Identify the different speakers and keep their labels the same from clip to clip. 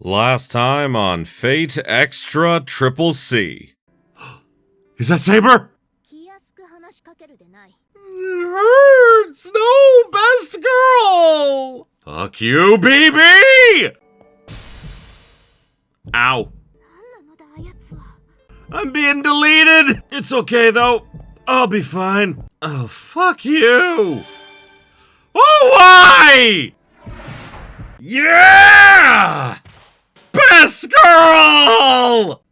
Speaker 1: Last time on Fate Extra Triple C. Is that Saber? It hurts! No, best girl! Fuck you, BB! Ow. I'm being deleted! It's okay, though. I'll be fine. Oh, fuck you! Oh, why? Yeah! Best girl!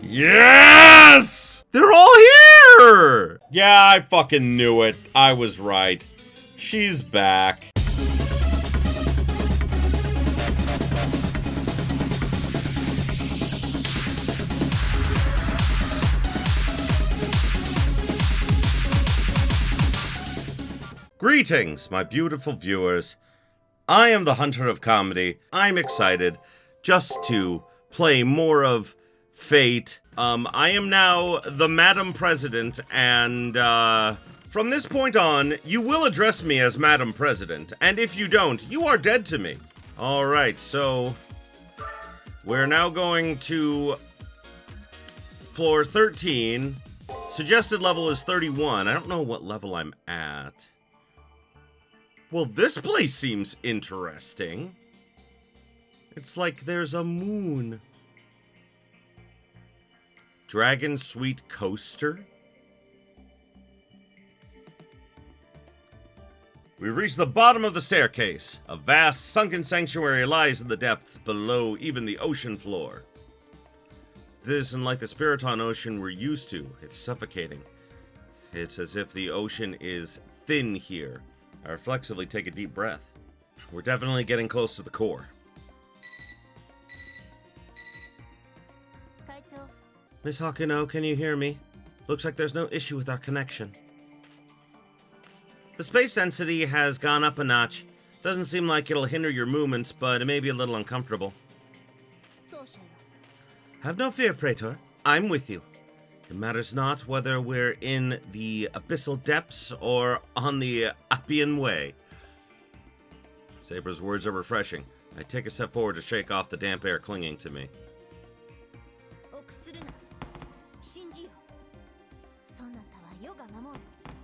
Speaker 1: Yes! They're all here! Yeah, I fucking knew it. I was right. She's back. Greetings, my beautiful viewers. I am the Hunter of Comedy. I'm excited just to play more of Fate. I am now the Madam President, and from this point on, you will address me as Madam President, and if you don't, you are dead to me. Alright, so we're now going to floor 13. Suggested level is 31. I don't know what level I'm at. Well, this place seems interesting. It's like there's a moon. Dragon Sweet Coaster? We've reached the bottom of the staircase. A vast, sunken sanctuary lies in the depths below even the ocean floor. This isn't like the Spiriton Ocean we're used to. It's suffocating. It's as if the ocean is thin here. I reflexively take a deep breath. We're definitely getting close to the core. Miss Hakuno, can you hear me? Looks like there's no issue with our connection. The space density has gone up a notch. Doesn't seem like it'll hinder your movements, but it may be a little uncomfortable. Have no fear, Praetor. I'm with you. It matters not whether we're in the abyssal depths or on the Appian Way. Saber's words are refreshing. I take a step forward to shake off the damp air clinging to me.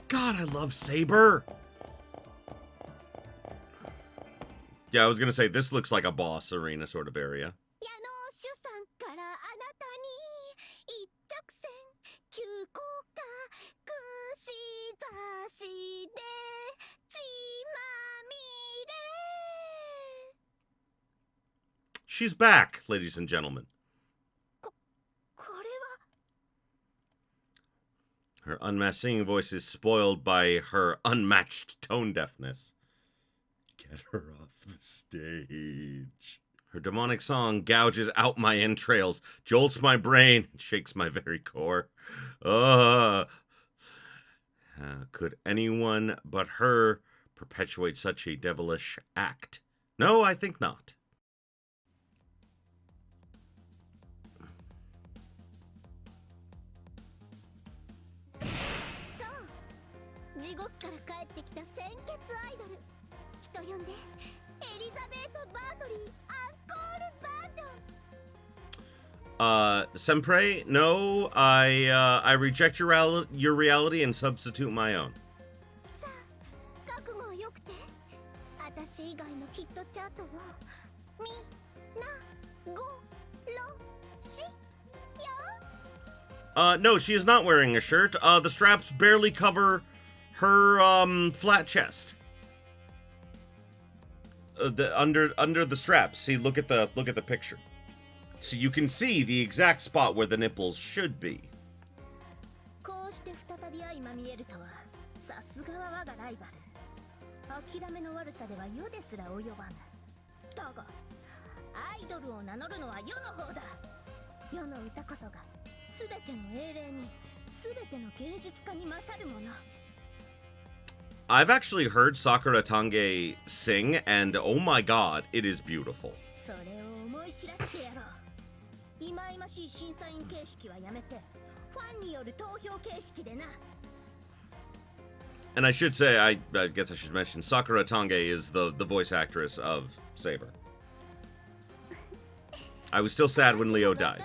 Speaker 1: God, I love Saber! Yeah, I was gonna say, this looks like a boss arena sort of area. She's back, ladies and gentlemen. Her unmatched singing voice is spoiled by her unmatched tone deafness. Get her off the stage. Her demonic song gouges out my entrails, jolts my brain, and shakes my very core. Could anyone but her perpetuate such a devilish act? No, I think not. Sempre, no, I reject your reality and substitute my own. No, she is not wearing a shirt. The straps barely cover her, flat chest. Under the straps. See, look at the picture. So you can see the exact spot where the nipples should be. I've actually heard Sakura Tange sing, and oh my god, it is beautiful. And I should say, I guess I should mention, Sakura Tange is the voice actress of Saber. I was still sad when Leo died.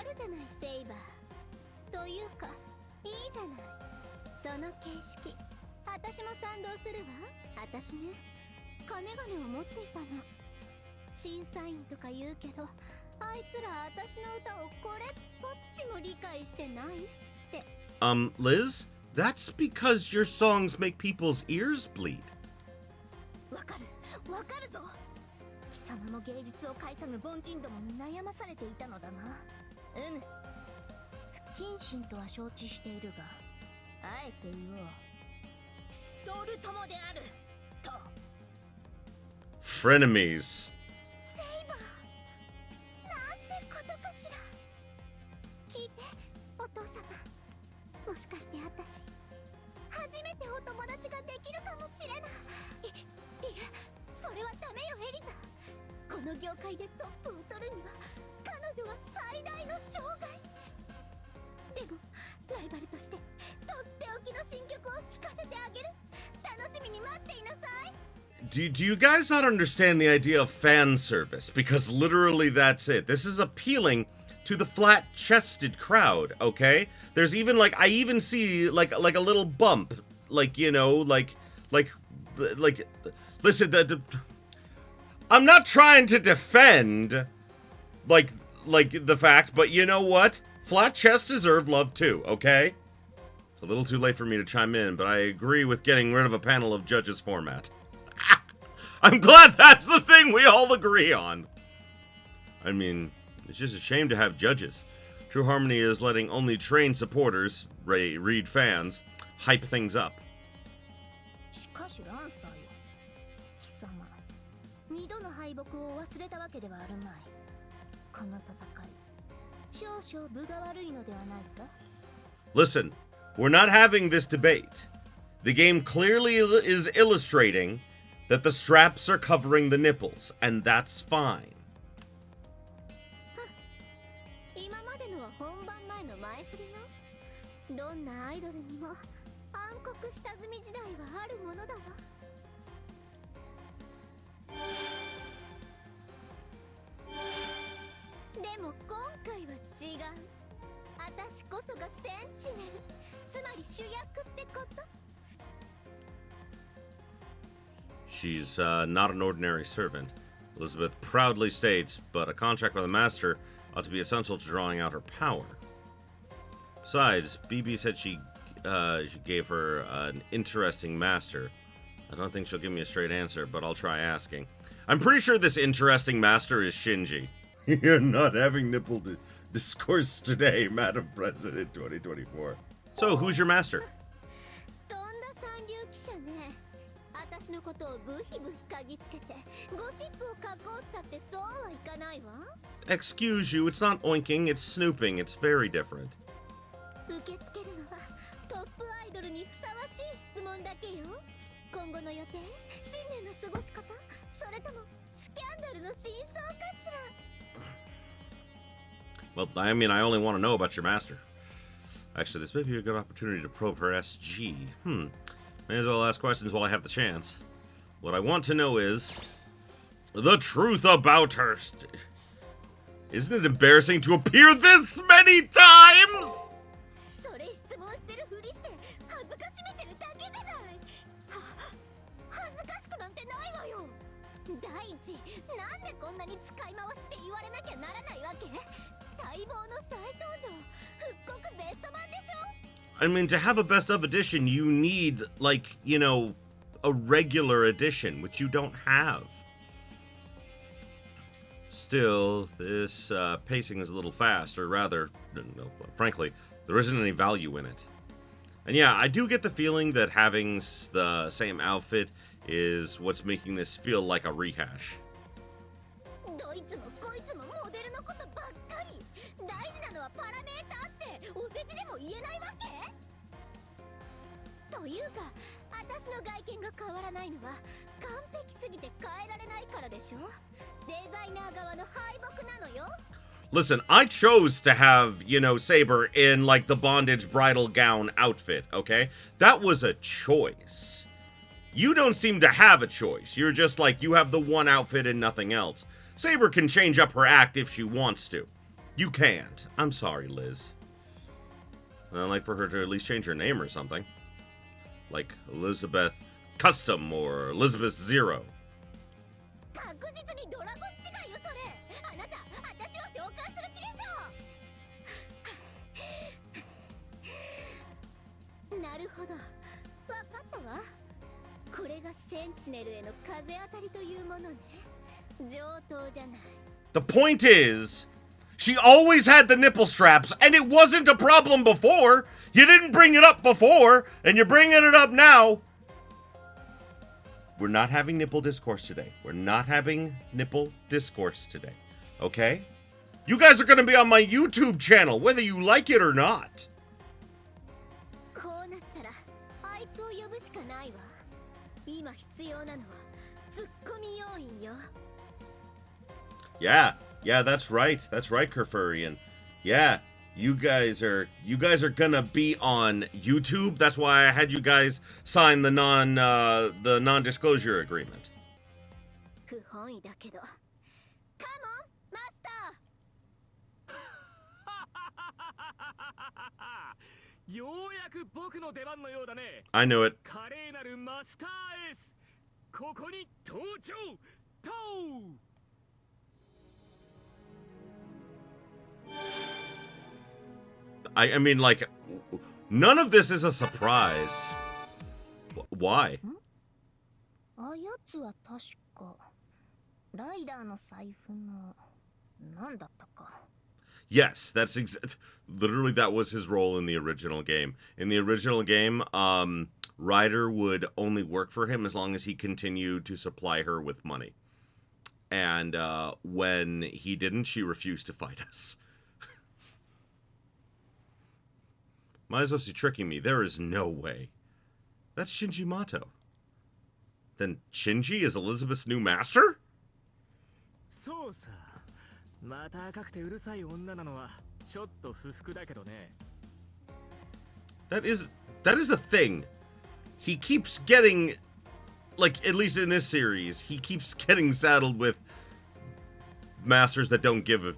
Speaker 1: Liz? That's because your songs make people's ears bleed. Frenemies. Do you guys not understand the idea of fan service? Because literally that's it. This is appealing to the flat-chested crowd, okay? There's even, like, I even see, like a little bump. Like, you know, like, listen, I'm not trying to defend, like, the fact, but you know what? Flat chests deserve love too, okay? It's a little too late for me to chime in, but I agree with getting rid of a panel of judges format. I'm glad that's the thing we all agree on. I mean, it's just a shame to have judges. True Harmony is letting only trained supporters, read fans, hype things up. Listen, we're not having this debate. The game clearly is illustrating that the straps are covering the nipples, and that's fine. She's not an ordinary servant, Elizabeth proudly states, but a contract with a master ought to be essential to drawing out her power. Besides, BB said she gave her an interesting master. I don't think she'll give me a straight answer, but I'll try asking. I'm pretty sure this interesting master is Shinji. You're not having nipple discourse today, Madam President 2024. So, who's your master? Excuse you, it's not oinking, it's snooping. It's very different. Well, I mean, I only want to know about your master. Actually, this may be a good opportunity to probe her SG. May as well ask questions while I have the chance. What I want to know is the truth about her. Isn't it embarrassing to appear this many times? I mean, to have a best of edition, you need, like, you know, a regular edition, which you don't have. Still, this pacing is a little fast, or rather, no, frankly, there isn't any value in it. And yeah, I do get the feeling that having the same outfit is what's making this feel like a rehash. Listen, I chose to have, you know, Saber in, like, the bondage bridal gown outfit, okay? That was a choice. You don't seem to have a choice. You're just like, you have the one outfit and nothing else. Saber can change up her act if she wants to. You can't. I'm sorry, Liz. I'd like for her to at least change her name or something. Like Elizabeth Custom or Elizabeth Zero. The point is, she always had the nipple straps, and it wasn't a problem before. You didn't bring it up before, and you're bringing it up now. We're not having nipple discourse today. We're not having nipple discourse today. Okay? You guys are going to be on my YouTube channel, whether you like it or not. Yeah, that's right. That's right, Kerfurian. Yeah, you guys are gonna be on YouTube. That's why I had you guys sign the non-disclosure agreement. I knew it. I mean, like, none of this is a surprise. Why? Yes, that's literally that was his role in the original game. In the original game, Ryder would only work for him as long as he continued to supply her with money. And when he didn't, she refused to fight us. Might as well be tricking me. There is no way. That's Shinji Mato. Then Shinji is Elizabeth's new master? That is a thing. He keeps getting, like, at least in this series, he keeps getting saddled with masters that don't give a,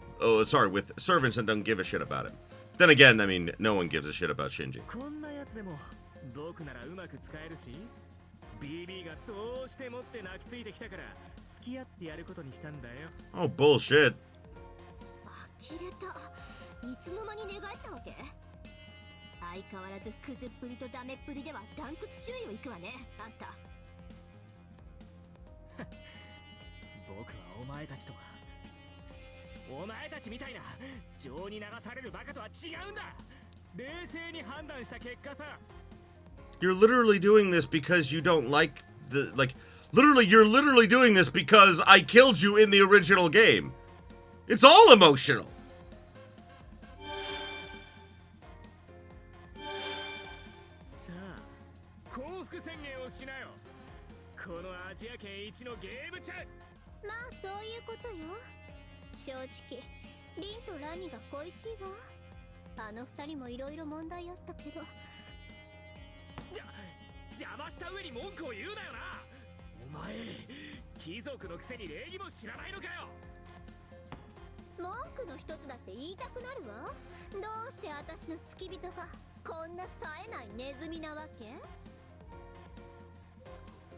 Speaker 1: with servants that don't give a shit about him. Then again, I mean, no one gives a shit about Shinji. Oh, bullshit. You're literally doing this because you don't like the, you're literally doing this because I killed you in the original game. It's all emotional.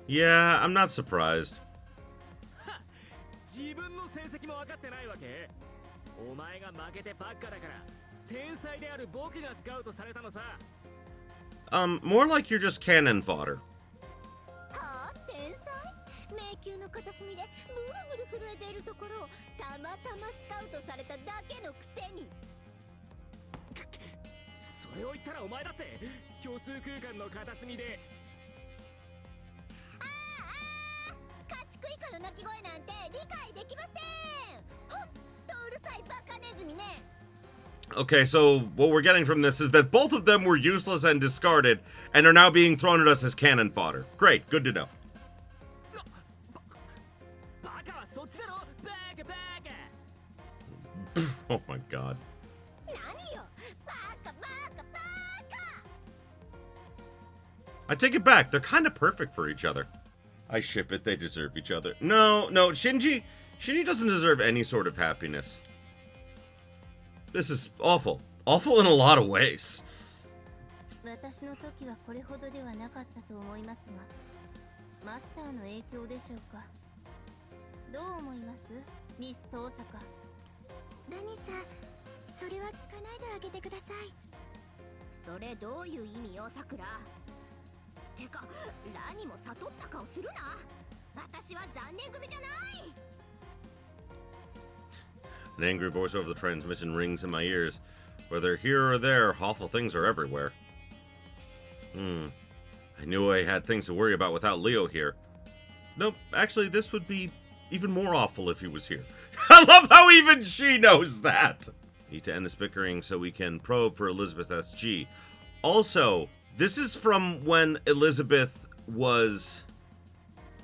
Speaker 1: Yeah, I'm not surprised. More like you're just cannon fodder. Okay, so what we're getting from this is that both of them were useless and discarded, and are now being thrown at us as cannon fodder. Great, good to know. Oh my god. I take it back. They're kind of perfect for each other. I ship it. They deserve each other. No, Shinji doesn't deserve any sort of happiness. This is awful. Awful in a lot of ways. An angry voice over the transmission rings in my ears. Whether here or there, awful things are everywhere. I knew I had things to worry about without Leo here. Nope, actually, this would be even more awful if he was here. I love how even she knows that! Need to end this bickering so we can probe for Elizabeth SG. Also, this is from when Elizabeth was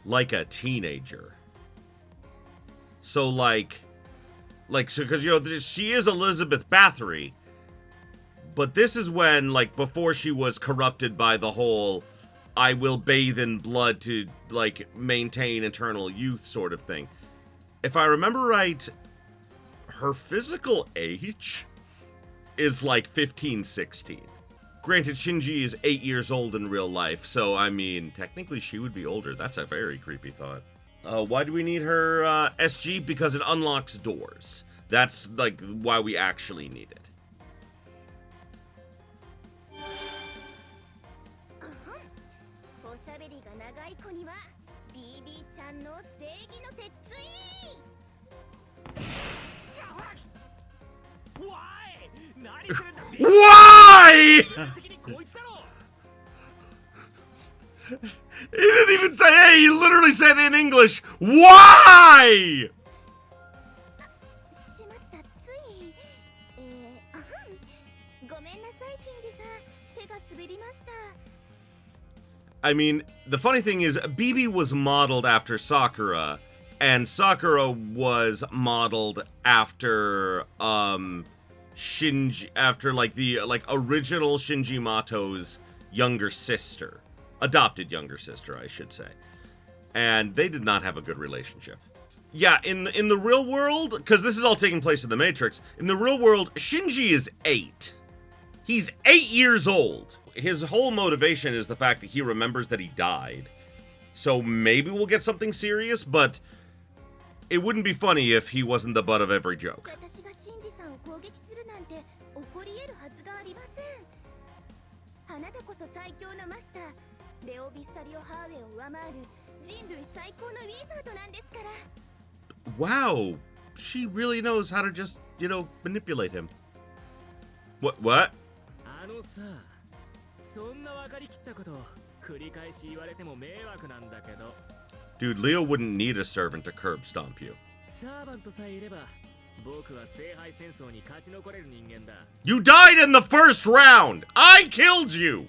Speaker 1: like a teenager. So because, you know, she is Elizabeth Bathory, but this is when, like, before she was corrupted by the whole I will bathe in blood to, like, maintain eternal youth sort of thing. If I remember right, her physical age is like 15, 16. Granted, Shinji is 8 years old in real life, so, I mean, technically she would be older. That's a very creepy thought. Why do we need her SG? Because it unlocks doors. That's, like, why we actually need it. Why? He didn't even say hey, he literally said in English, why? I mean, the funny thing is, Bibi was modeled after Sakura, and Sakura was modeled after, Shinji, after, like, the, like, original Shinji Mato's younger sister. Adopted younger sister, I should say. And they did not have a good relationship. Yeah, in the real world, because this is all taking place in the Matrix, in the real world, Shinji is 8. He's 8 years old. His whole motivation is the fact that he remembers that he died. So maybe we'll get something serious, but it wouldn't be funny if he wasn't the butt of every joke. Wow, she really knows how to just, you know, manipulate him. What? Dude, Leo wouldn't need a servant to curb stomp you. You died in the first round! I killed you!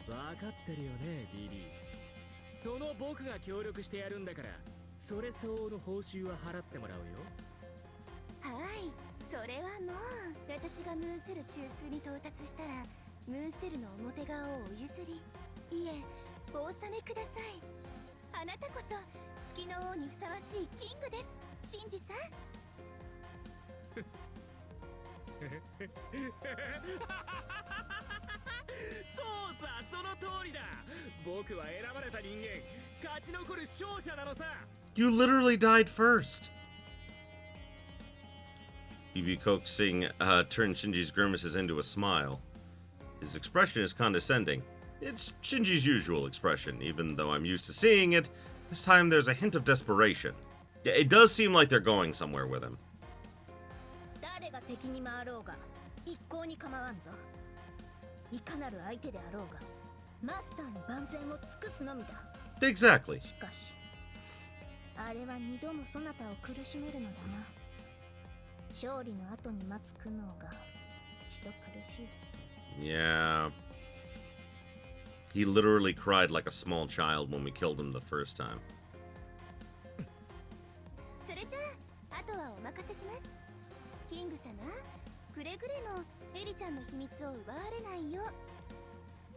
Speaker 1: You literally died first. BB coaxing turned Shinji's grimaces into a smile. His expression is condescending. It's Shinji's usual expression, even though I'm used to seeing it. This time there's a hint of desperation. Yeah, it does seem like they're going somewhere with him. Exactly. Yeah. He literally cried like a small child when we killed him the first time.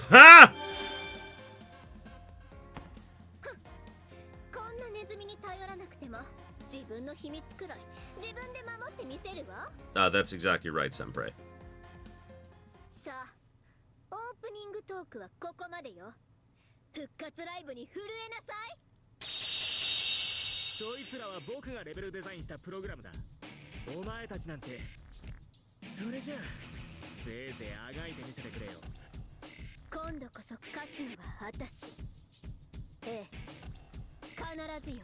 Speaker 1: Ha! That's exactly right, Senpai.
Speaker 2: さあ、オープニングトークはここまでよ。復活ライブに震えなさい。
Speaker 3: そいつらは僕がレベルデザインしたプログラムだ。お前たちなんて。それじゃあ、せいぜいあがいてみせてくれよ。
Speaker 2: 今度こそ勝つのは私。ええ、必ずよ。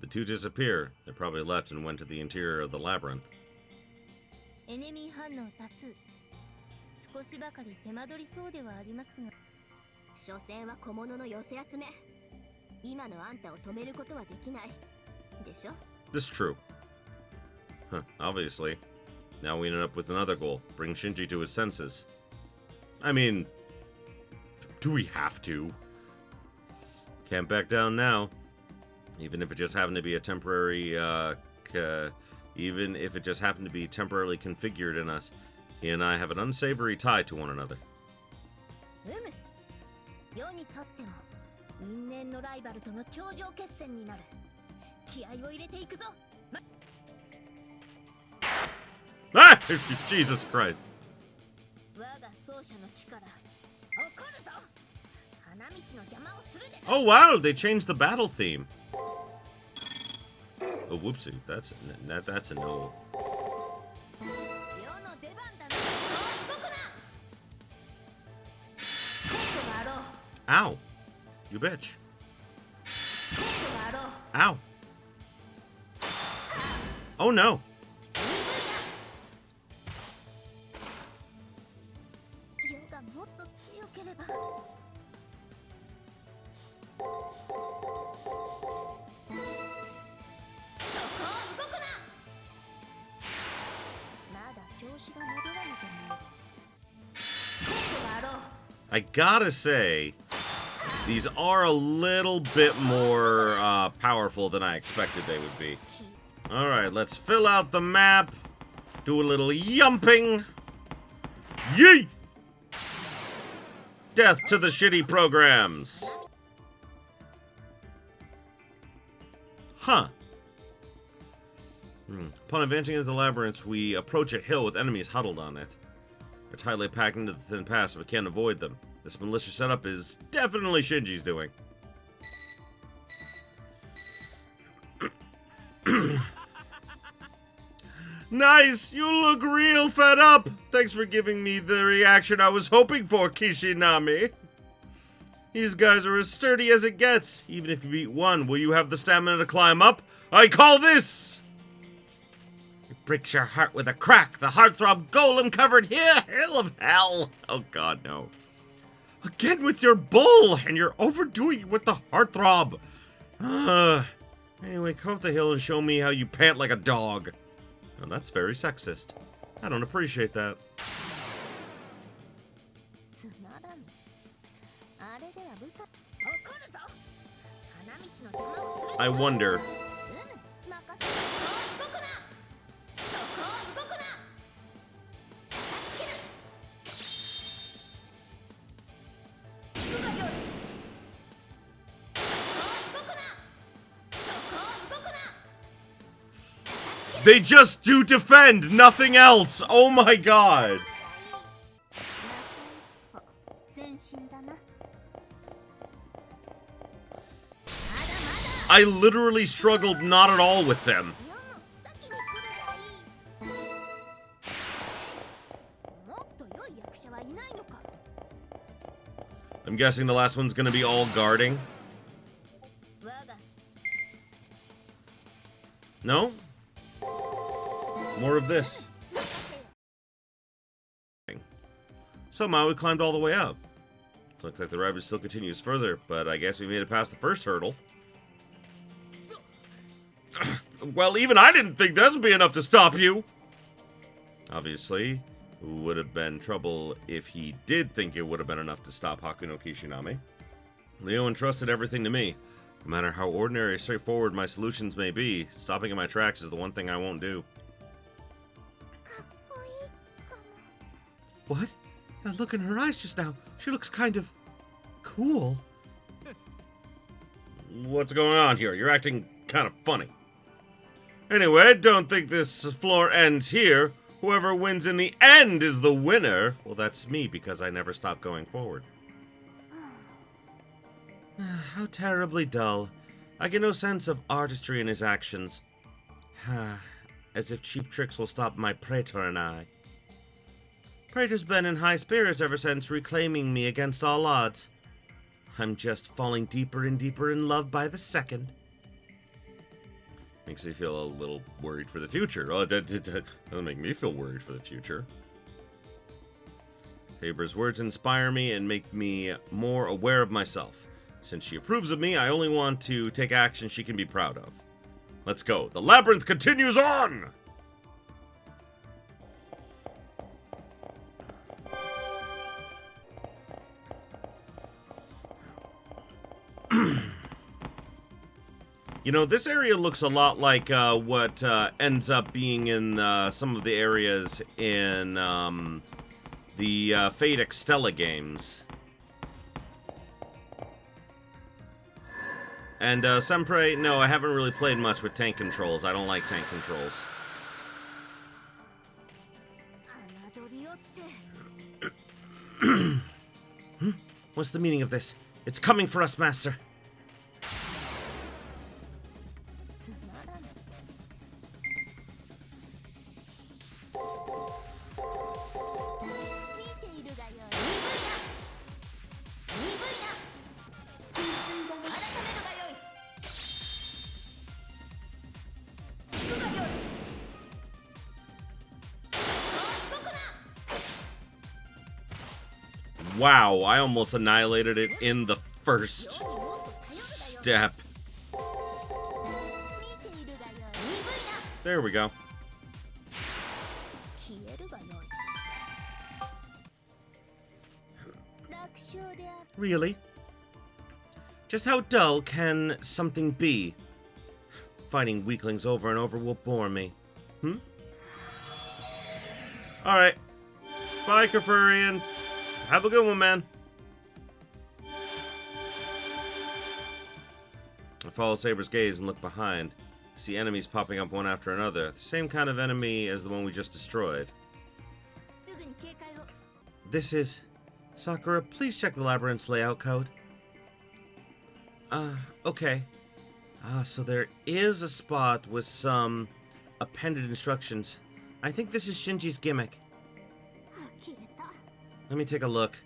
Speaker 1: The two disappear. They probably left and went to the interior of the labyrinth.
Speaker 2: エネミー反応多数。少しばかり手間取りそうではありますが、所詮は小物の寄せ集め。今のあんたを止めることはできない。でしょ?
Speaker 1: This is true. Huh, obviously. Now we ended up with another goal. Bring Shinji to his senses. I mean, do we have to? Can't back down now. Even if it just happened to be a temporary, even if it just happened to be temporarily configured in us, he and I have an unsavory tie to one another.
Speaker 2: 世にとっても因縁のライバルとの頂上決戦になる。気合を入れていくぞ。
Speaker 1: Ah! Jesus Christ.
Speaker 2: 我が奏者の力、怒るぞ。花道の邪魔をするで。
Speaker 1: Oh wow, they changed the battle theme. Oh whoopsie, that's a no. Ow, you bitch. Ow. Oh no. I gotta say, these are a little bit more powerful than I expected they would be. Alright, let's fill out the map. Do a little yumping. Yeet! Death to the shitty programs. Huh. Upon advancing into the labyrinth, we approach a hill with enemies huddled on it. They're tightly packed into the thin pass, so we can't avoid them. This malicious setup is definitely Shinji's doing. Nice! You look real fed up! Thanks for giving me the reaction I was hoping for, Kishinami. These guys are as sturdy as it gets. Even if you beat one, will you have the stamina to climb up? I call this! It breaks your heart with a crack. The heartthrob golem covered here. Hell of hell. Oh god, no. Again with your bull, and you're overdoing it with the heartthrob. Anyway, come up the hill and show me how you pant like a dog. Well, that's very sexist. I don't appreciate that. I wonder. They just do defend, nothing else. Oh my god. I literally struggled not at all with them. I'm guessing the last one's gonna be all guarding. No? More of this. Somehow we climbed all the way up. Looks like the rabbit still continues further, but I guess we made it past the first hurdle. Well, even I didn't think this would be enough to stop you. Obviously, it would have been trouble if he did think it would have been enough to stop Hakuno Kishinami. Leo entrusted everything to me. No matter how ordinary or straightforward my solutions may be, stopping in my tracks is the one thing I won't do. What? That look in her eyes just now, she looks kind of cool. What's going on here? You're acting kind of funny. Anyway, don't think this floor ends here. Whoever wins in the end is the winner. Well, that's me because I never stop going forward. How terribly dull. I get no sense of artistry in his actions. As if cheap tricks will stop my Praetor and I. Praetor's been in high spirits ever since reclaiming me against all odds. I'm just falling deeper and deeper in love by the second. Makes me feel a little worried for the future. Oh, that doesn't make me feel worried for the future. Faber's words inspire me and make me more aware of myself. Since she approves of me, I only want to take action she can be proud of. Let's go. The labyrinth continues on! You know, this area looks a lot like what ends up being in some of the areas in the Fate Extella games. And Sempre, no, I haven't really played much with tank controls. I don't like tank controls. What's the meaning of this? It's coming for us, Master. Wow, I almost annihilated it in the first step. There we go. Really? Just how dull can something be? Fighting weaklings over and over will bore me. Alright. Bye, Kafurian. Have a good one, man. I follow Saber's gaze and look behind. I see enemies popping up one after another. The same kind of enemy as the one we just destroyed. This is... Sakura, please check the labyrinth's layout code. Okay. So there is a spot with some appended instructions. I think this is Shinji's gimmick. Let me take a look.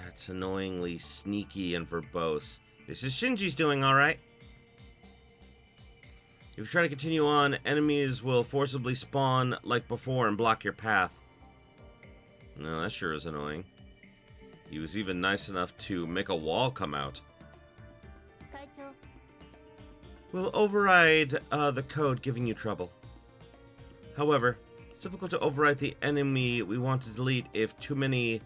Speaker 1: It's annoyingly sneaky and verbose. This is Shinji's doing, alright. If you try to continue on, enemies will forcibly spawn like before and block your path. No, that sure is annoying. He was even nice enough to make a wall come out. We'll override the code giving you trouble. However, it's difficult to overwrite the enemy we want to delete if too many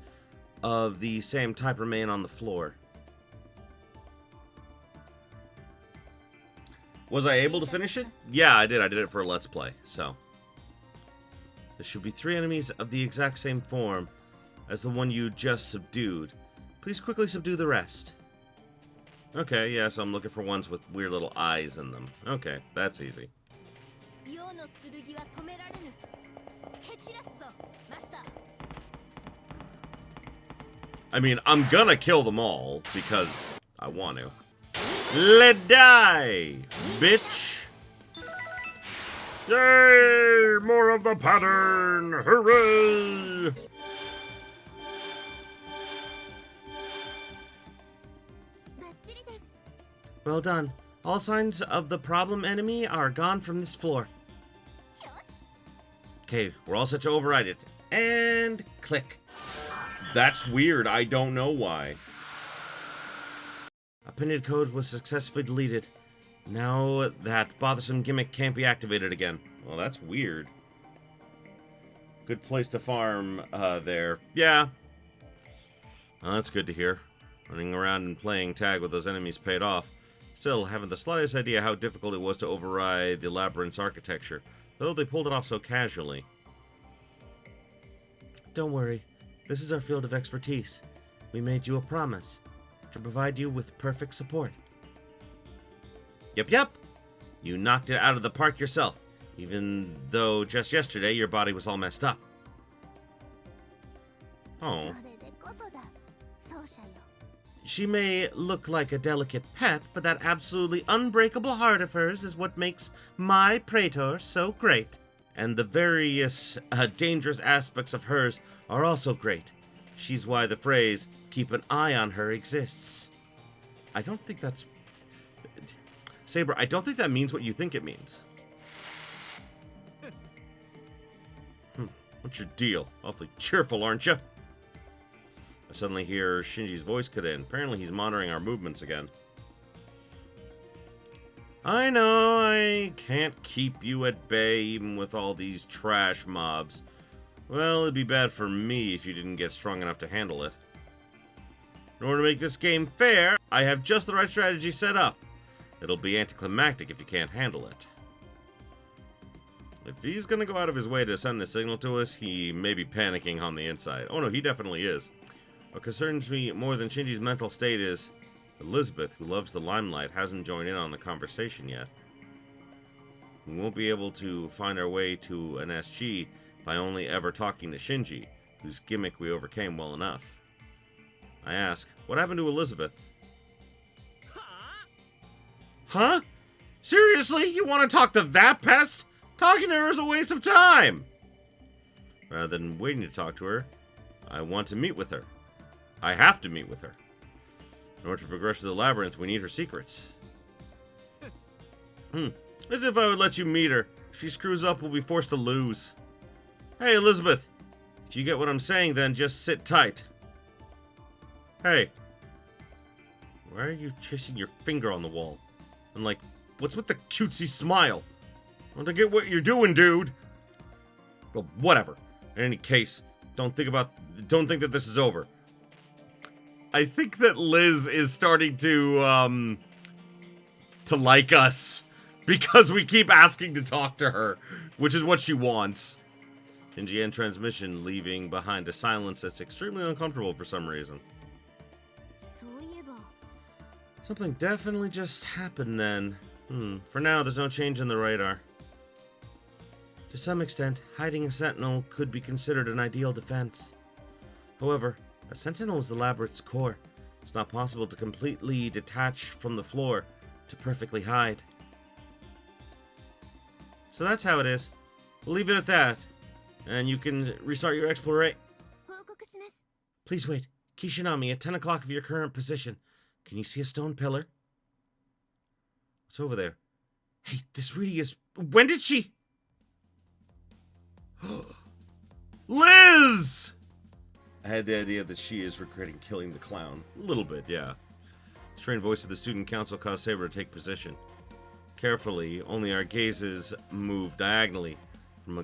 Speaker 1: of the same type remain on the floor. Was I able to finish it? Yeah, I did. I did it for a Let's Play, so. There should be 3 enemies of the exact same form as the one you just subdued. Please quickly subdue the rest. Okay, yeah, so I'm looking for ones with weird little eyes in them. Okay, that's easy. I mean, I'm gonna kill them all, because I want to. Let die, bitch! Yay! More of the pattern! Hooray! Well done. All signs of the problem enemy are gone from this floor. Okay, we're all set to override it. And click. That's weird. I don't know why. Appended code was successfully deleted. Now that bothersome gimmick can't be activated again. Well, that's weird. Good place to farm there. Yeah. Well, that's good to hear. Running around and playing tag with those enemies paid off. Still, haven't the slightest idea how difficult it was to override the labyrinth's architecture, though they pulled it off so casually. Don't worry. This is our field of expertise. We made you a promise to provide you with perfect support. Yep. You knocked it out of the park yourself, even though just yesterday your body was all messed up. Oh.
Speaker 2: それでこそだ、奏者よ。
Speaker 1: She may look like a delicate pet, but that absolutely unbreakable heart of hers is what makes my Praetor so great. And the various dangerous aspects of hers are also great. She's why the phrase, keep an eye on her, exists. I don't think that's... Saber, I don't think that means what you think it means. What's your deal? Awfully cheerful, aren't you? I suddenly hear Shinji's voice cut in. Apparently he's monitoring our movements again. I know I can't keep you at bay even with all these trash mobs. Well, it'd be bad for me if you didn't get strong enough to handle it. In order to make this game fair, I have just the right strategy set up. It'll be anticlimactic if you can't handle it. If he's gonna go out of his way to send this signal to us, he may be panicking on the inside. Oh no, he definitely is. What concerns me more than Shinji's mental state is Elizabeth, who loves the limelight, hasn't joined in on the conversation yet. We won't be able to find our way to an SG by only ever talking to Shinji, whose gimmick we overcame well enough. I ask, what happened to Elizabeth? Huh? Seriously? You want to talk to that pest? Talking to her is a waste of time! Rather than waiting to talk to her, I want to meet with her. I have to meet with her. In order to progress through the labyrinth, we need her secrets. As if I would let you meet her. If she screws up, we'll be forced to lose. Hey, Elizabeth. If you get what I'm saying, then just sit tight. Hey. Why are you chasing your finger on the wall? And like, what's with the cutesy smile? I want to get what you're doing, dude. Well, whatever. In any case, don't think that this is over. I think that Liz is starting to like us because we keep asking to talk to her, which is what she wants. Shinji end transmission, leaving behind a silence that's extremely uncomfortable for some reason.
Speaker 2: そういえば、
Speaker 1: Something definitely just happened then. For now, there's no change in the radar. To some extent, hiding a sentinel could be considered an ideal defense. However, a sentinel is the labyrinth's core. It's not possible to completely detach from the floor to perfectly hide. So that's how it is. We'll leave it at that. And you can restart your exploration.
Speaker 2: 報告します。
Speaker 1: Please wait. Kishinami, at 10 o'clock of your current position. Can you see a stone pillar? What's over there? Hey, this really is... When did she... Liz! I had the idea that she is regretting killing the clown. A little bit, yeah. The strained voice of the student council caused Saber to take position. Carefully, only our gazes moved diagonally. From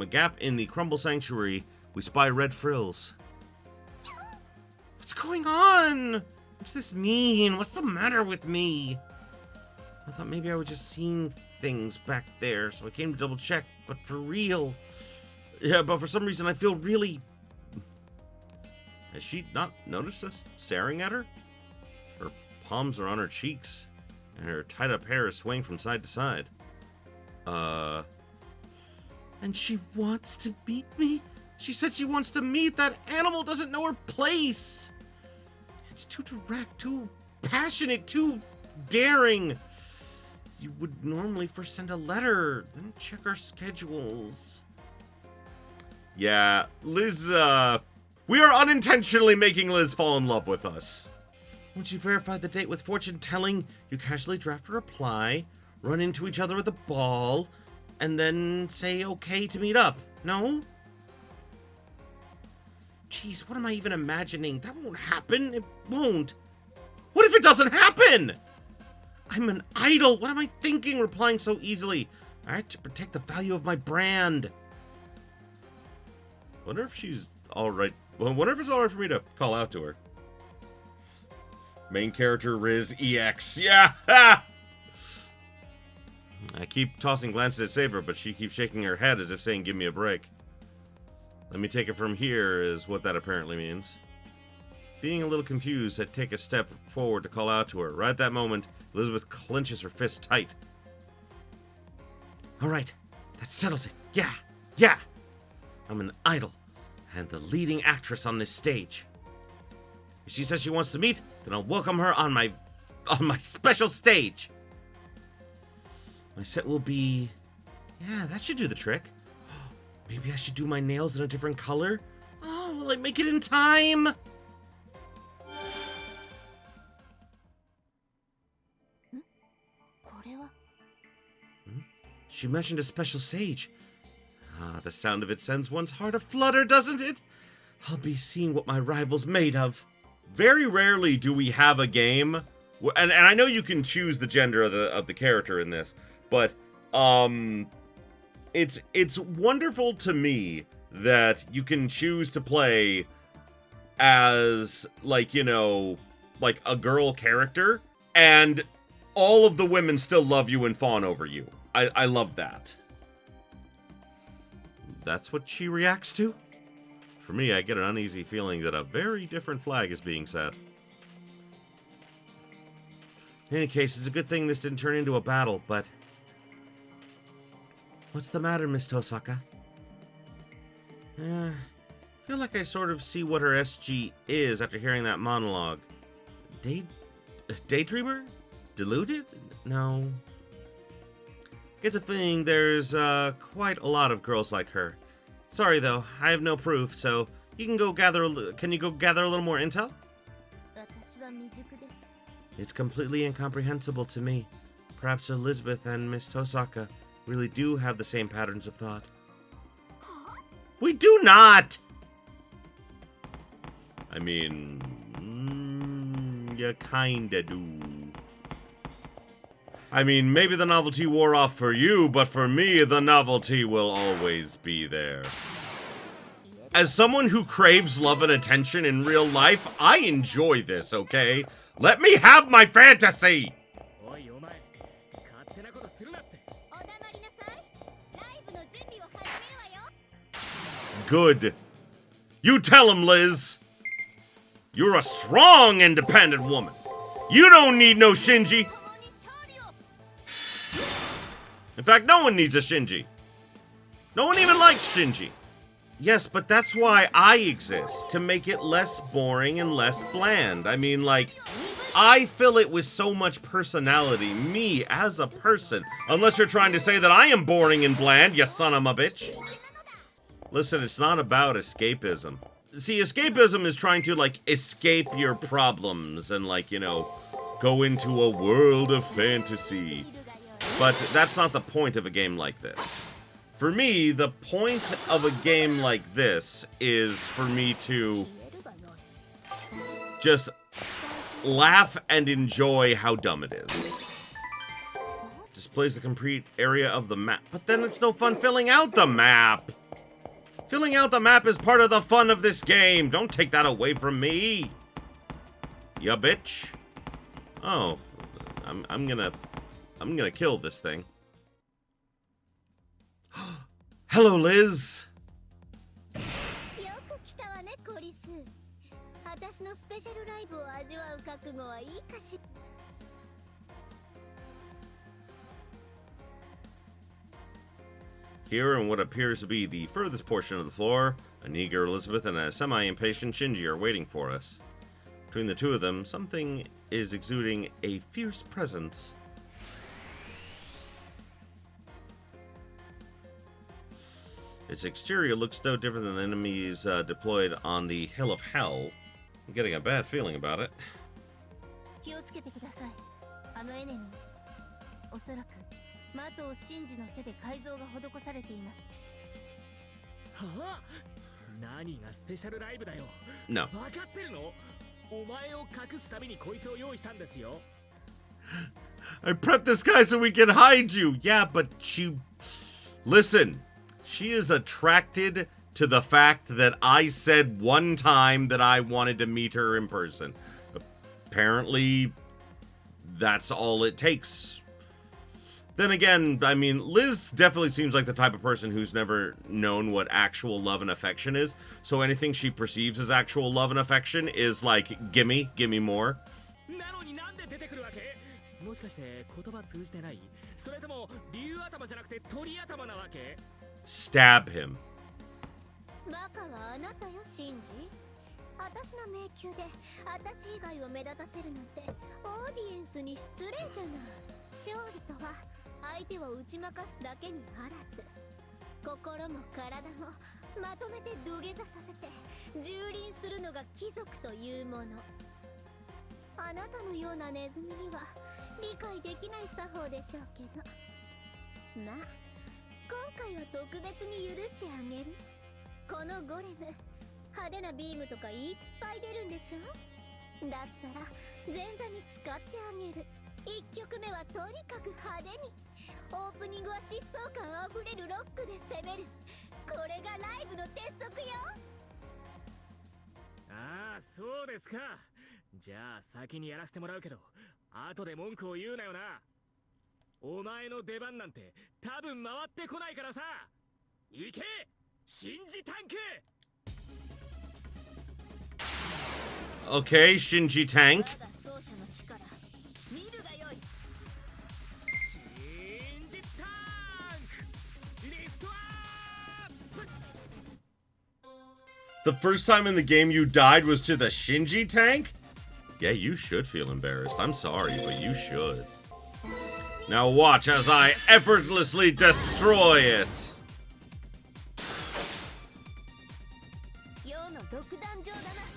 Speaker 1: a gap in the crumble sanctuary, we spy red frills. What's going on? What's this mean? What's the matter with me? I thought maybe I was just seeing things back there, so I came to double check, but for real. Yeah, but for some reason I feel really... Has she not noticed us staring at her? Her palms are on her cheeks, and her tied-up hair is swaying from side to side. And she wants to meet me? She said she wants to meet. That animal doesn't know her place. It's too direct, too passionate, too daring. You would normally first send a letter, then check our schedules. Yeah, Liz, we are unintentionally making Liz fall in love with us. Once you verify the date with fortune telling, you casually draft a reply, run into each other at the ball, and then say okay to meet up. No? Jeez, what am I even imagining? That won't happen. It won't. What if it doesn't happen? I'm an idol. What am I thinking, replying so easily? I have to protect the value of my brand. Wonder if she's alright. Well, wonder if it's alright for me to call out to her. Main character Riz EX. Yeah! Ha! I keep tossing glances at Saber, but she keeps shaking her head as if saying, give me a break. Let me take it from here is what that apparently means. Being a little confused, I take a step forward to call out to her. Right at that moment, Elizabeth clenches her fist tight. All right, that settles it. Yeah. I'm an idol and the leading actress on this stage. If she says she wants to meet, then I'll welcome her on my special stage. My set will be... Yeah, that should do the trick. Maybe I should do my nails in a different color? Oh, will I make it in time? She mentioned a special stage. Ah, the sound of it sends one's heart aflutter, doesn't it? I'll be seeing what my rival's made of. Very rarely do we have a game, and I know you can choose the gender of the character in this, but it's wonderful to me that you can choose to play as, like, you know, like a girl character, and all of the women still love you and fawn over you. I love that. That's what she reacts to? For me, I get an uneasy feeling that a very different flag is being set. In any case, it's a good thing this didn't turn into a battle, but... What's the matter, Miss Tosaka? I feel like I sort of see what her SG is after hearing that monologue. Daydreamer? Deluded? No. Get the feeling there's quite a lot of girls like her. Sorry though, I have no proof, so you can go gather. Can you go gather a little more intel? It's completely incomprehensible to me. Perhaps Elizabeth and Miss Tosaka really do have the same patterns of thought. We do not! I mean, you kinda do. I mean, maybe the novelty wore off for you, but for me, the novelty will always be there. As someone who craves love and attention in real life, I enjoy this, okay? Let me have my fantasy! Good. You tell him, Liz. You're a strong, independent woman. You don't need no Shinji. In fact, no one needs a Shinji. No one even likes Shinji. Yes, but that's why I exist, to make it less boring and less bland. I mean, like, I fill it with so much personality, me as a person. Unless you're trying to say that I am boring and bland, you son of a bitch. Listen, it's not about escapism. See, escapism is trying to, like, escape your problems and, like, you know, go into a world of fantasy. But that's not the point of a game like this. For me, the point of a game like this is for me to just laugh and enjoy how dumb it is. Displays the complete area of the map, but then it's no fun filling out the map. Filling out the map is part of the fun of this game. Don't take that away from me. Ya bitch. Oh, I'm gonna kill this thing. Hello, Liz. Here, in what appears to be the furthest portion of the floor, an eager Elizabeth and a semi-impatient Shinji are waiting for us. Between the two of them, something is exuding a fierce presence. Its exterior looks no different than the enemies deployed on the Hill of Hell. I'm getting a bad feeling about it. No. I prepped this guy so we can hide you. Yeah, but listen, she is attracted to the fact that I said one time that I wanted to meet her in person. Apparently, that's all it takes. Then again, I mean, Liz definitely seems like the type of person who's never known what actual love and affection is. So anything she perceives as actual love and affection is like, gimme more.
Speaker 3: なのになんで出てくるわけ？もしかして言葉通じてない？それとも竜頭じゃなくて鳥頭なわけ？
Speaker 1: Stab him.
Speaker 2: バカはあなたよ、シンジ。私の迷宮で私以外を目立たせるなんてオーディエンスに失礼じゃない。勝利とは相手を打ち負かすだけにあらず、心も体もまとめて土下座させて蹂躙するのが貴族というもの。あなたのようなネズミには理解できない作法でしょうけど、まあ今回は特別に許してあげる。このゴレム、派手なビームとかいっぱい出るんでしょ。だったら前座に使ってあげる。1曲目はとにかく派手に、オープニングは疾走感あふれるロックで攻める。これがライブの鉄則よ。
Speaker 3: ああ、そうですか。じゃあ先にやらせてもらうけど、後で文句を言うなよな。お前の出番なんて多分回ってこないからさ。行け、シンジタンク。
Speaker 1: Okay, Shinji Tank.
Speaker 2: 我が奏者の力、見るがよい。
Speaker 3: シンジタンクリフトアップ。
Speaker 1: The first time in the game you died was to the Shinji Tank? Yeah, you should feel embarrassed. I'm sorry, but you should. Now watch as I effortlessly destroy it.
Speaker 2: 世の独壇場だな。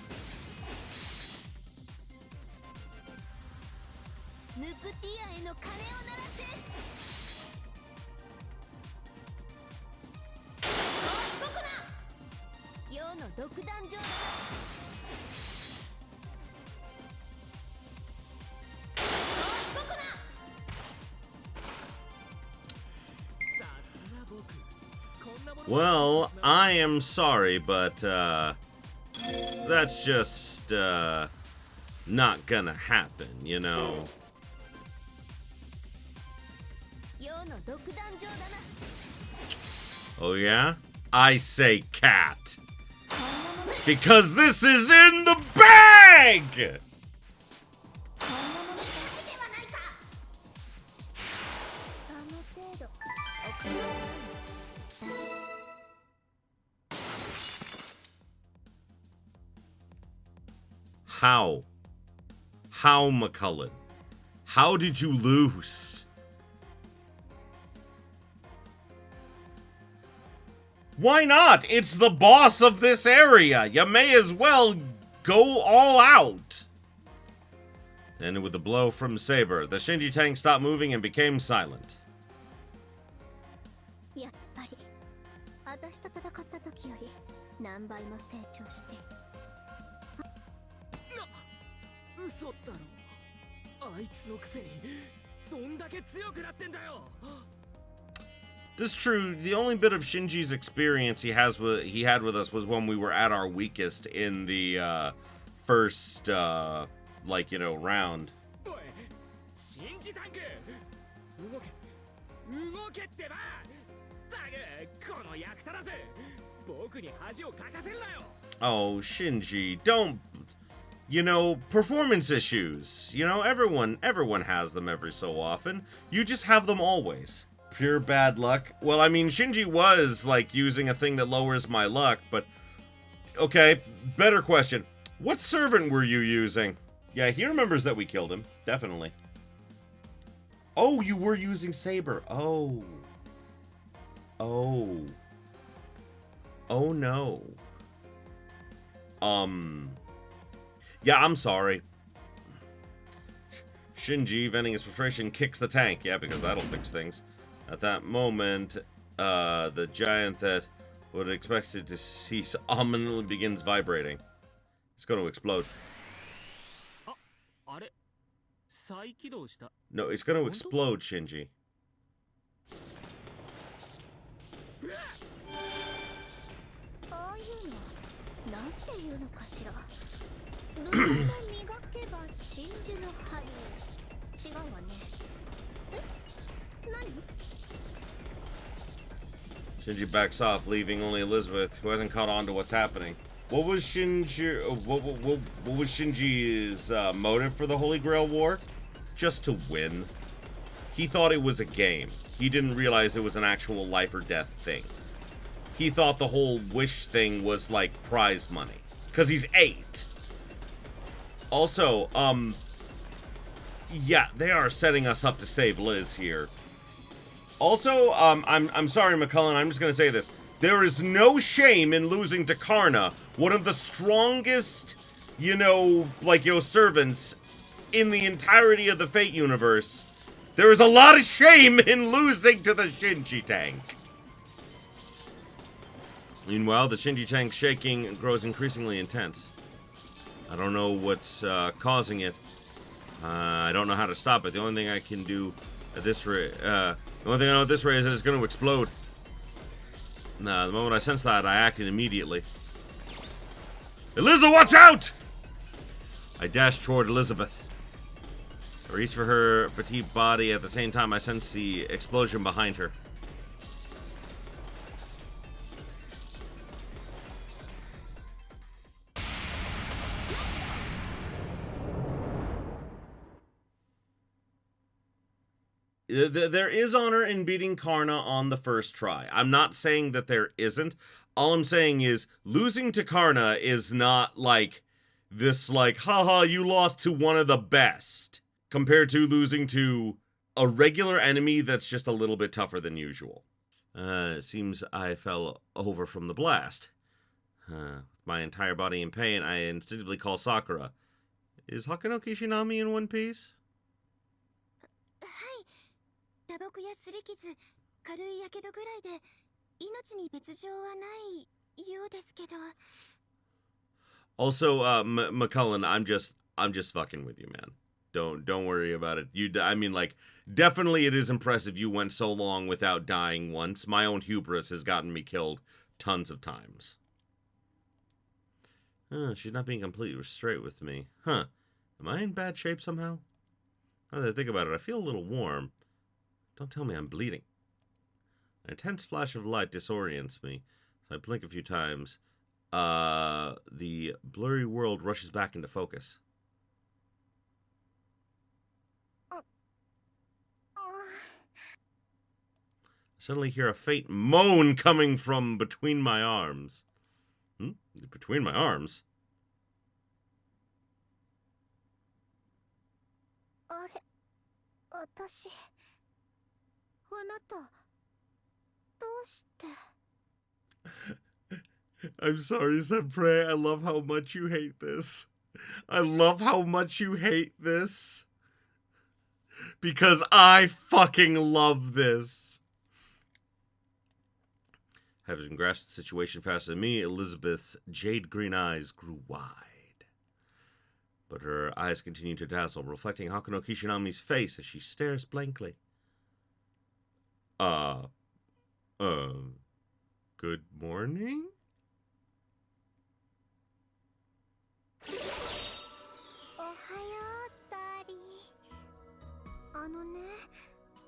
Speaker 2: ヌプティアへの鐘を鳴らせ。おっここな。世の独壇場だな。おっここな。
Speaker 1: Well, I am sorry, but, that's just, not gonna happen, you know?
Speaker 2: 世の独壇場だな。
Speaker 1: Oh yeah? I say cat. Because this is in the bag!
Speaker 2: ではないか。あの程度。
Speaker 1: How? How, McCullen? How did you lose? Why not? It's the boss of this area. You may as well go all out. Then with a blow from Saber, the Shinji Tank stopped moving and became silent.
Speaker 2: やっぱり私と戦った時より何倍も成長している。
Speaker 3: 嘘だろ。あいつのくせにどんだけ強くなってんだよ。
Speaker 1: This is true. The only bit of Shinji's experience he had with us was when we were at our weakest in the first like, you know, round.
Speaker 3: おい、シンジタンク、動けってば。だがこの役立たず、僕に恥をかかせるなよ。
Speaker 1: Oh, Shinji, don't. You know, performance issues. You know, everyone has them every so often. You just have them always. Pure bad luck. Well, I mean, Shinji was, like, using a thing that lowers my luck, but... Okay, better question. What servant were you using? Yeah, he remembers that we killed him. Definitely. Oh, you were using Saber. Oh. Oh. Oh, no. Yeah, I'm sorry. Shinji, venting his frustration, kicks the tank. Yeah, because that'll fix things. At that moment, the giant that would have expected to cease ominously begins vibrating. It's going to explode. No, it's going to explode, Shinji.
Speaker 2: ああいうのなんていうのかしら。武器を磨けば真珠の針。違うわね。
Speaker 1: Shinji backs off, leaving only Elizabeth, who hasn't caught on to what's happening. What was Shinji's motive for the Holy Grail War? Just to win. He thought it was a game. He didn't realize it was an actual life or death thing. He thought the whole wish thing was like prize money. Because he's 8. Also, yeah, they are setting us up to save Liz here. Also, I'm sorry, McCullen, I'm just gonna say this. There is no shame in losing to Karna, one of the strongest, servants in the entirety of the Fate universe. There is a lot of shame in losing to the Shinji tank. Meanwhile, the Shinji tank's shaking grows increasingly intense. I don't know what's causing it. I don't know how to stop it. The only thing I can do at this rate, the only thing I know at this rate is that it's going to explode. The moment I sense that, I acted immediately. Eliza, watch out! I dashed toward Elizabeth. I reached for her petite body. At the same time, I sensed the explosion behind her. There is honor in beating Karna on the first try. I'm not saying that there isn't. All I'm saying is losing to Karna is not like this, haha, you lost to one of the best, compared to losing to a regular enemy that's just a little bit tougher than usual. It seems I fell over from the blast. My entire body in pain, I instinctively call Sakura. Is Hakuno Kishinami in one piece?
Speaker 2: 打撲や擦り傷、軽い火傷ぐらいで命に別状はないようですけど。
Speaker 1: Also, McCullen, I'm just fucking with you, man. Don't worry about it. Definitely it is impressive you went so long without dying once. My own hubris has gotten me killed tons of times. She's not being completely straight with me. Huh. Am I in bad shape somehow? Now that I think about it, I feel a little warm. Don't tell me I'm bleeding. An intense flash of light disorients me, so I blink a few times. The blurry world rushes back into focus. I suddenly hear a faint moan coming from between my arms. Between my arms?
Speaker 2: あれ、私。 あなた、どうして
Speaker 1: I'm sorry, Senpai. I love how much you hate this. I love how much you hate this. Because I fucking love this. Having grasped the situation faster than me, Elizabeth's jade green eyes grew wide. But her eyes continue to dazzle, reflecting Hakuno Kishinami's face as she stares blankly. Good morning?
Speaker 2: おはよう、ダーリー。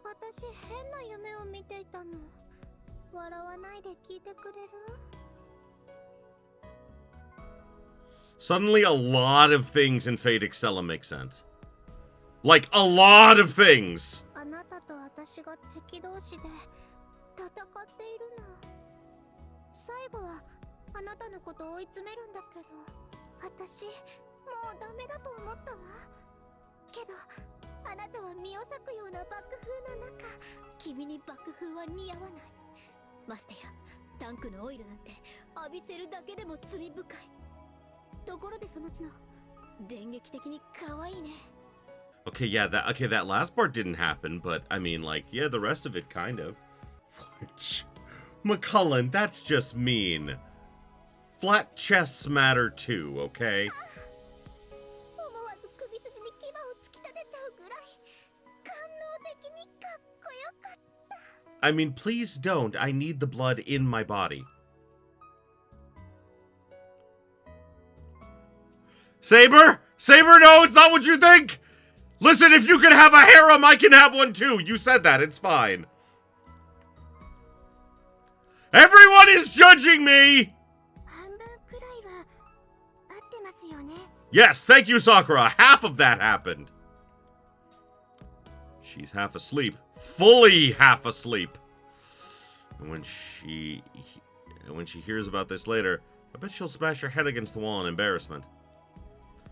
Speaker 2: 私変な夢を見ていたの。笑わないで聞いてくれる？
Speaker 1: Suddenly a lot of things in Fate Extella make sense. Like, a lot of things!
Speaker 2: あなたと私が敵同士で戦っているの。最後はあなたのことを追い詰めるんだけど、私もうダメだと思ったわ。けどあなたは身を裂くような爆風の中、君に爆風は似合わない。ましてやタンクのオイルなんて浴びせるだけでも罪深い。ところでその角、電撃的に可愛いね。
Speaker 1: Okay, yeah, that last part didn't happen, but, yeah, the rest of it kind of. McCullen, that's just mean. Flat chests matter too, okay? Please don't. I need the blood in my body. Saber? Saber, no, it's not what you think! Listen, if you can have a harem, I can have one too. You said that. It's fine. Everyone is judging me! Yes, thank you, Sakura. Half of that happened. She's half asleep. Fully half asleep. And when she hears about this later, I bet she'll smash her head against the wall in embarrassment.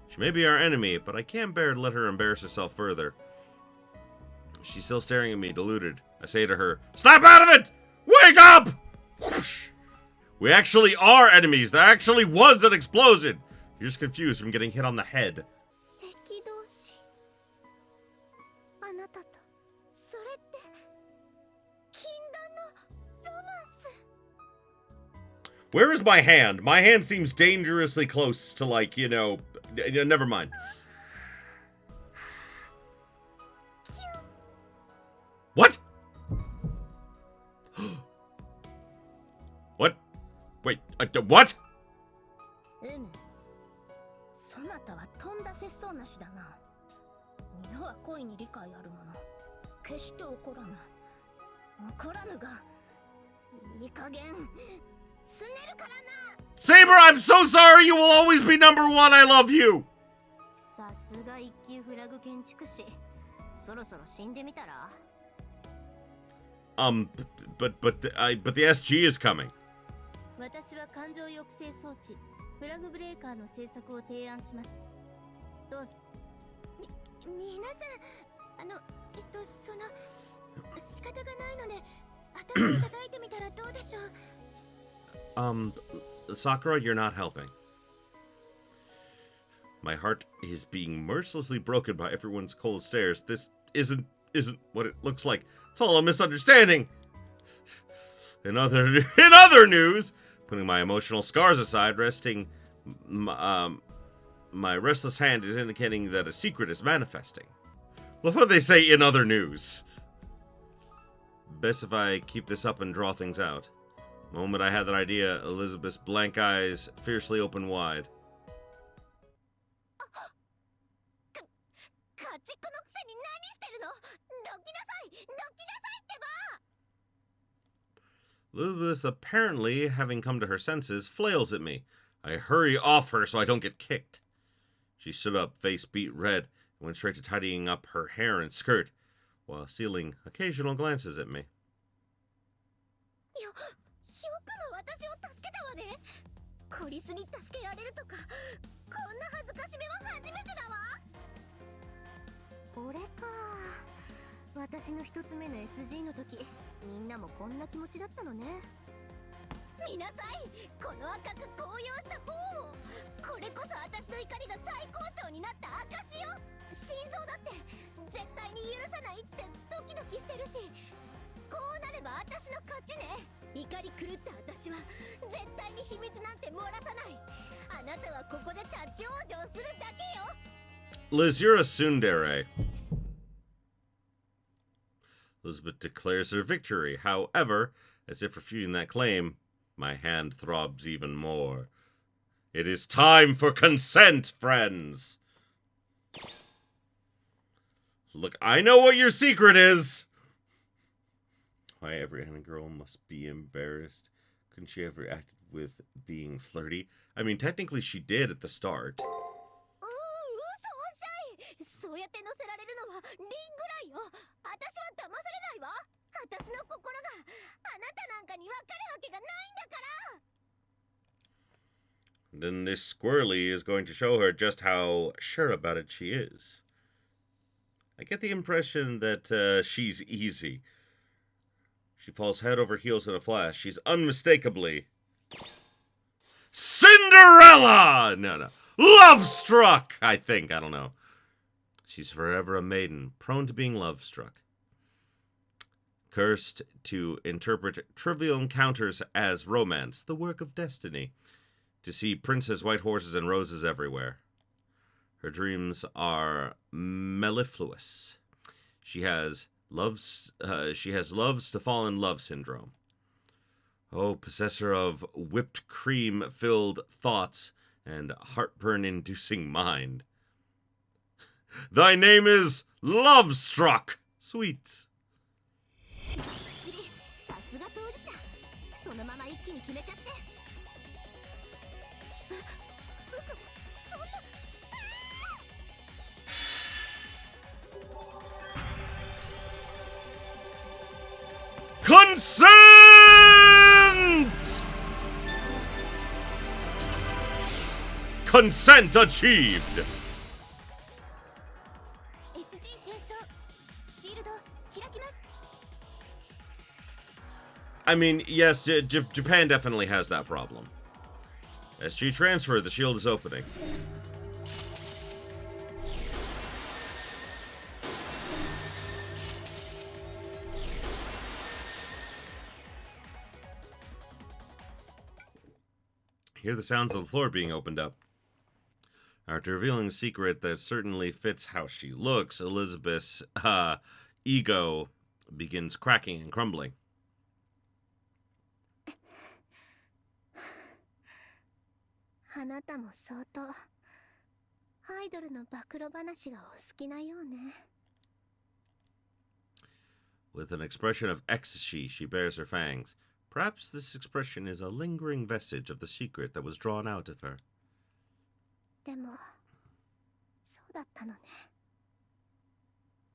Speaker 1: She may be our enemy, but I can't bear to let her embarrass herself further. She's still staring at me, deluded. I say to her, "Snap out of it! Wake up!" Whoosh. We actually are enemies. There actually was an explosion. You're just confused from getting hit on the head. Where is my hand? My hand seems dangerously close to, like, you know, never mind. What? What? Wait, what?
Speaker 2: そなたはとんだ節操なしだな。世は恋に理解あるもの。決して怒らぬ。怒らぬが、いい加減、すねるからな。
Speaker 1: Saber, I'm so sorry. You will always be number one. I love you.
Speaker 2: さすが一級フラグ建築士。そろそろ死んでみたら。
Speaker 1: But the SG is coming.
Speaker 2: 私は感情抑制装置フラグブレーカーの製作を提案します。どうぞ。皆さん、その仕方がないので頭を叩いてみたらどうでしょう。
Speaker 1: Sakura, you're not helping. My heart is being mercilessly broken by everyone's cold stares. This isn't what it looks like. It's all a misunderstanding. In other news, putting my emotional scars aside, resting my restless hand is indicating that a secret is manifesting. Love how they say in other news. Best if I keep this up and draw things out. The moment I had that idea, Elizabeth's blank eyes fiercely opened wide. Elizabeth, apparently having come to her senses, flails at me. I hurry off her so I don't get kicked. She stood up, face beet red, and went straight to tidying up her hair and skirt, while stealing occasional glances at me. Liz, you're a tsundere. Elizabeth declares her victory. However, as if refuting that claim, my hand throbs even more. It is time for consent, friends. Look, I know what your secret is. Why every Anna girl must be embarrassed. Couldn't she ever act with being flirty? I mean, technically she did at the start. Then this squirrely is going to show her just how sure about it she is. I get the impression that she's easy. She falls head over heels in a flash. She's unmistakably Cinderella! No. Love-struck, I think. I don't know. She's forever a maiden, prone to being love-struck. Cursed to interpret trivial encounters as romance, the work of destiny. To see princes, white horses, and roses everywhere. Her dreams are mellifluous. She has loves to fall in love syndrome. Oh, possessor of whipped cream-filled thoughts and heartburn-inducing mind. Thy name is Lovestruck. Sweet.
Speaker 2: さすが当事者。そのまま一気に決めちゃって。嘘、そんな。
Speaker 1: Consent! Consent achieved.
Speaker 2: SG 転送。シールド開きます。
Speaker 1: I mean, yes, Japan definitely has that problem. SG transfer, the shield is opening. Hear the sounds of the floor being opened up. After revealing a secret that certainly fits how she looks, Elizabeth's ego begins cracking and crumbling.
Speaker 2: あなたも相当アイドルの暴露話がお好きなようね。
Speaker 1: With an expression of ecstasy, she bares her fangs. Perhaps this expression is a lingering vestige of the secret that was drawn out of her.
Speaker 2: でもそうだったのね。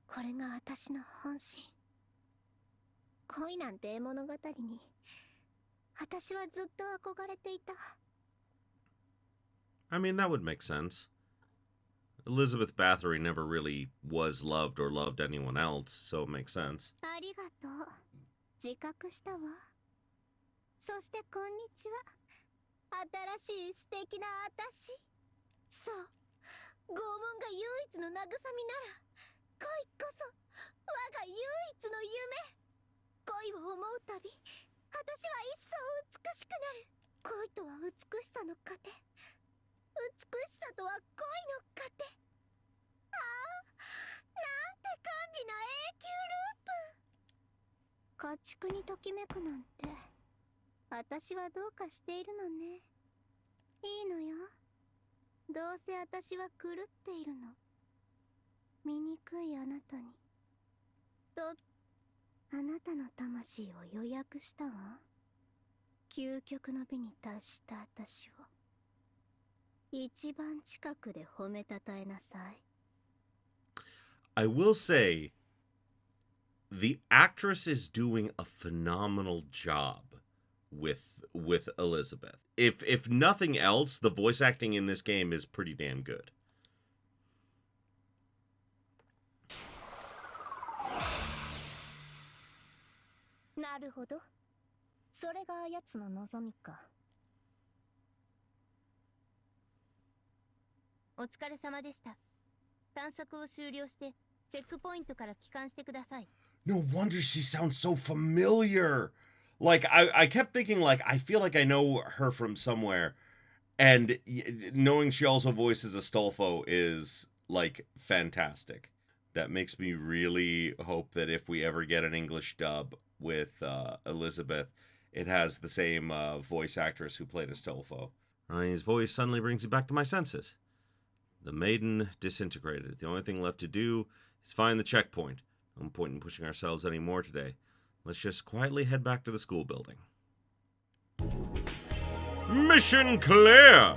Speaker 2: これが私の本心。恋なんて物語に私はずっと憧れていた。
Speaker 1: I mean, that would make sense. Elizabeth Bathory never really was loved or loved anyone else, so it makes sense.
Speaker 2: ありがとう。自覚したわ。そしてこんにちは。新しい素敵な私。そう。拷問が唯一の慰みなら、恋こそ我が唯一の夢。恋を思うたび、私は一層美しくなる。恋とは美しさの糧。美しさとは恋の糧。ああ、なんて甘美な永久ループ。家畜にときめくなんて、私はどうかしているのね。いいのよ。どうせ私は狂っているの。醜いあなたに。と、あなたの魂を予約したわ。究極の美に達した私を。一番近くで褒めたたえなさい。
Speaker 1: I will say, the actress is doing a phenomenal job with Elizabeth. If nothing else, the voice acting in this game is pretty damn good.
Speaker 2: なるほど。それが奴の望みか。お疲れ様でした。探索を終了してチェックポイントから帰還してください。
Speaker 1: No wonder she sounds so familiar. Like, I kept thinking, like, I feel like I know her from somewhere. And knowing she also voices Astolfo is, like, fantastic. That makes me really hope that if we ever get an English dub with Elizabeth, it has the same voice actress who played Astolfo. His voice suddenly brings me back to my senses. The maiden disintegrated. The only thing left to do is find the checkpoint. No point in pushing ourselves any more today. Let's just quietly head back to the school building. Mission clear!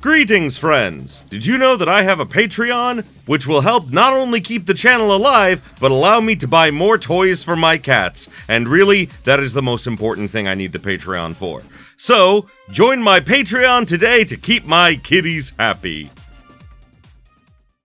Speaker 1: Greetings, friends! Did you know that I have a Patreon, which will help not only keep the channel alive, but allow me to buy more toys for my cats? And really, that is the most important thing I need the Patreon for. So, join my Patreon today to keep my kitties happy.